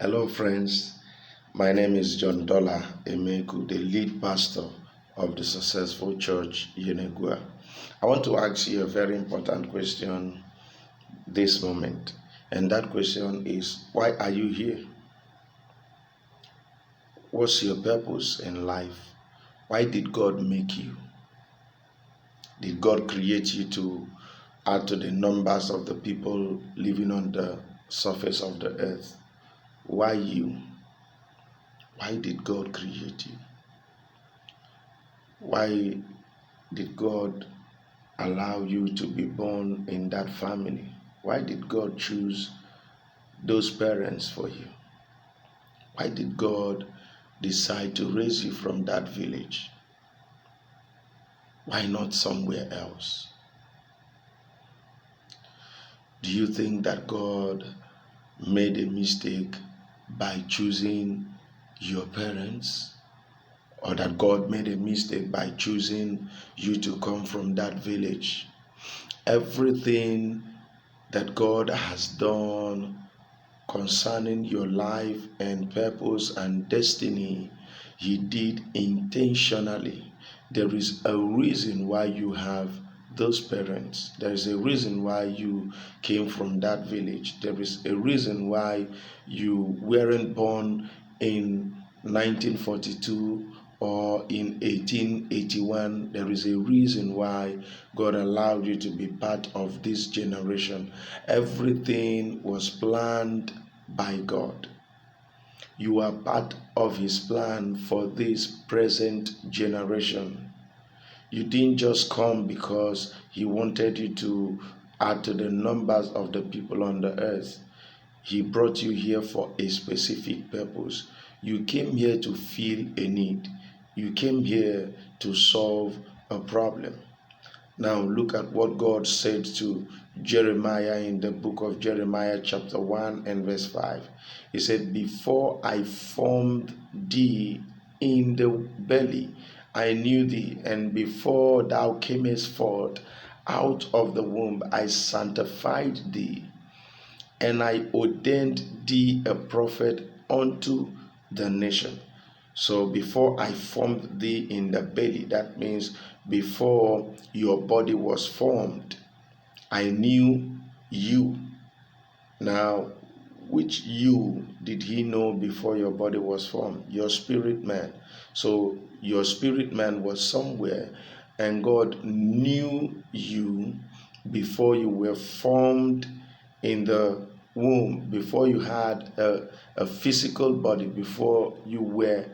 Hello, friends. My name is John Dola Emeku, the lead pastor of the Successful Church Yenegua. I want to ask you a very important question this moment, and that question is, why are you here? What's your purpose in life? Why did God make you? Did God create you to add to the numbers of the people living on the surface of the earth? Why you? Why did God create you? Why did God allow you to be born in that family? Why did God choose those parents for you? Why did God decide to raise you from that village? Why not somewhere else? Do you think that God made a mistake by choosing your parents? Or that God made a mistake by choosing you to come from that village? Everything that God has done concerning your life and purpose and destiny, He did intentionally. There is a reason why you have those parents. There is a reason why you came from that village. There is a reason why you weren't born in 1942 or in 1881. There is a reason why God allowed you to be part of this generation. Everything was planned by God. You are part of His plan for this present generation. You didn't just come because He wanted you to add to the numbers of the people on the earth. He brought you here for a specific purpose. You came here to fill a need. You came here to solve a problem. Now look at what God said to Jeremiah in the book of Jeremiah chapter 1 and verse 5. He said, "Before I formed thee in the belly, I knew thee, and before thou camest forth out of the womb, I sanctified thee, and I ordained thee a prophet unto the nation." So before I formed thee in the belly, that means before your body was formed, I knew you. Now, which you did He know before your body was formed? Your spirit man. So your spirit man was somewhere, and God knew you before you were formed in the womb, before you had a physical body, before you were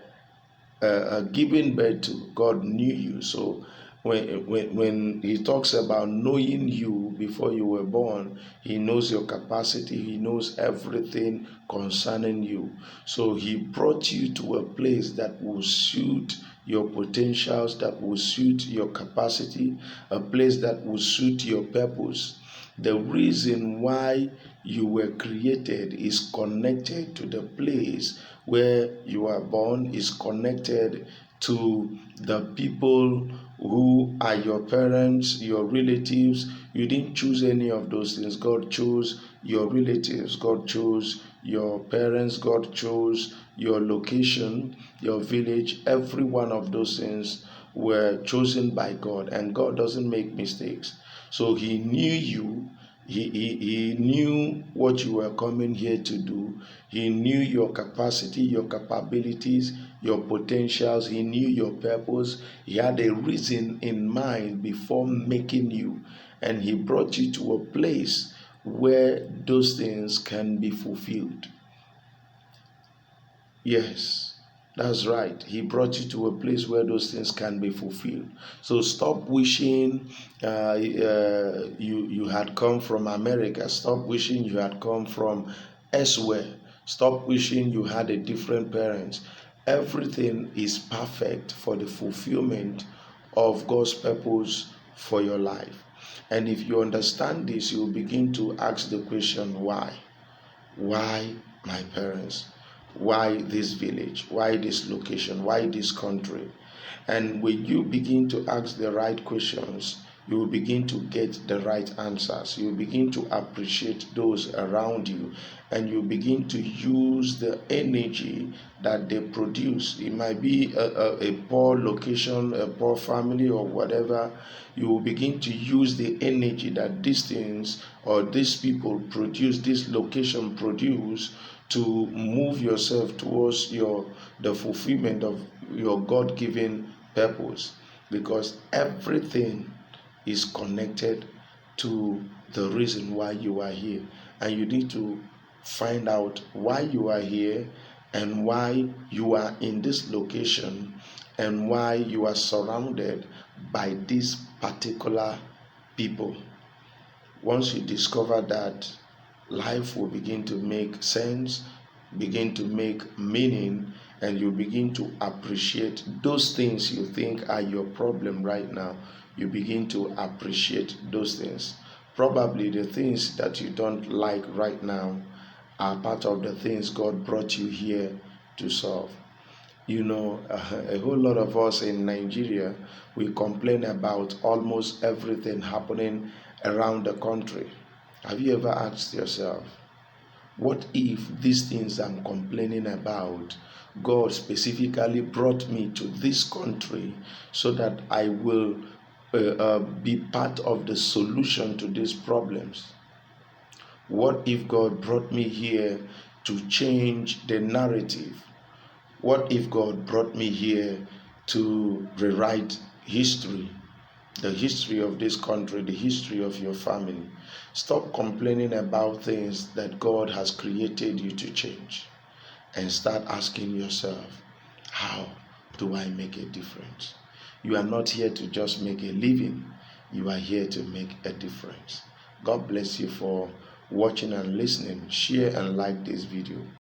giving birth to. God knew you. So when He talks about knowing you before you were born, He knows your capacity. He knows everything concerning you. So He brought you to a place that will suit your potentials, that will suit your capacity, a place that will suit your purpose. The reason why you were created is connected to the place where you are born, is connected to the people who are your parents, your relatives. You didn't choose any of those things. God chose your relatives. God chose your parents. God chose your location, your village. Every one of those things were chosen by God, and God doesn't make mistakes. So He knew you. He knew what you were coming here to do. He knew your capacity, your capabilities, your potentials. He knew your purpose. He had a reason in mind before making you. And He brought you to a place where those things can be fulfilled. Yes, that's right. He brought you to a place where those things can be fulfilled. So stop wishing you had come from America. Stop wishing you had come from elsewhere. Stop wishing you had a different parents. Everything is perfect for the fulfillment of God's purpose for your life. And if you understand this, you will begin to ask the question, why? Why my parents? Why this village? Why this location? Why this country? And when you begin to ask the right questions, You will begin to get the right answers. You will begin to appreciate those around you, and you begin to use the energy that they produce. It might be a poor location, a poor family, or whatever. You will begin to use the energy that these things or these people produce, this location produce, to move yourself towards the fulfillment of your God-given purpose, because everything is connected to the reason why you are here, and you need to find out why you are here and why you are in this location and why you are surrounded by these particular people. Once you discover that, life will begin to make sense, begin to make meaning, and you begin to appreciate those things you think are your problem right now. You begin to appreciate those things. Probably the things that you don't like right now are part of the things God brought you here to solve. A whole lot of us in Nigeria, we complain about almost everything happening around the country. Have you ever asked yourself, what if these things I'm complaining about, God specifically brought me to this country so that I will be part of the solution to these problems? What if God brought me here to change the narrative? What if God brought me here to rewrite history, the history of this country, the history of your family? Stop complaining about things that God has created you to change, and start asking yourself, how do I make a difference? You are not here to just make a living, you are here to make a difference. God bless you for watching and listening. Share and like this video.